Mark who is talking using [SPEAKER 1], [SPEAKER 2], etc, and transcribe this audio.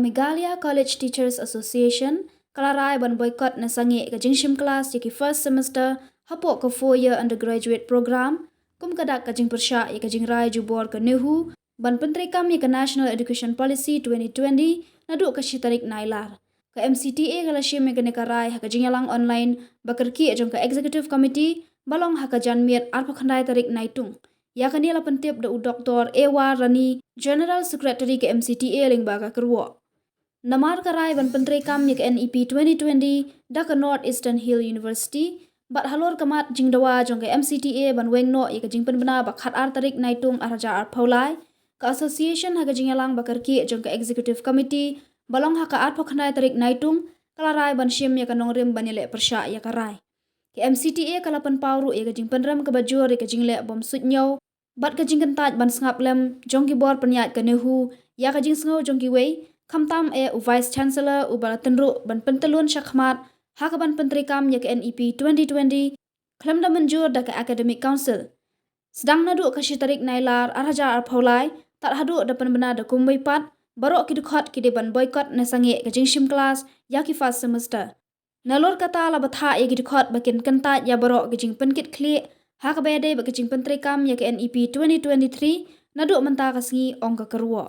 [SPEAKER 1] Meghalaya College Teachers Association kalarai ban boycott na Sangeh ka jing Shim Klas yaki first semester hapok ka 4-year undergraduate program kum kadak ka jing persya yaka jing rai jubor ka Naduh ban penteri kam yaka National Education Policy 2020 Naduh ka Tarik Nailar ka MCTA kala Shim yaka nekarai haka jing yalang online bakerki ajong ka executive committee balong haka janmiat arpa khandai tarik naitung yaka nila pentip da Dr. Ewa Rani General Secretary ke MCTA lingba ka kerwo Namar karai ban penteri kam yaka NEP 2020 da ka North Eastern Hill University bat halor kamat jing dawa jong ka MCTA ban weng no yaka jing penbena bakhat ar tarik naitung araja ar paulai ka association haka jing yalang bakerki jong ka executive committee balong haka ar pokhnai tarik naitung kalarai ban Shim yaka nongrim banile persya yaka rai ke MCTA kalapan pauru yaka jing penram ka bajur yaka jing le bom sutnyo bat ka jing kentaj ban sngap lem jong ki bor penyat ka Naduh yaka jing sngo jong ki wei Khamtam Vice Chancellor ubala tenru ban pentelun syakmat haka ban penteri kam yaka NEP 2020 klam da menjur da ka Academic Council sedang Naduh ka Tarik Nailar araja ar paulai tar hadu da penbena da kumbai pat barok ki dukhot ki de ban boycott na Sangeh ka jing Shim Klas yaki first semester nalor kata la batha yaki dukhot bakin kentaj ya barok ki jing penkit kli haka bede ba ki jing penteri kam yaka NEP 2023 Naduh menta ka sngi ong ka kerwo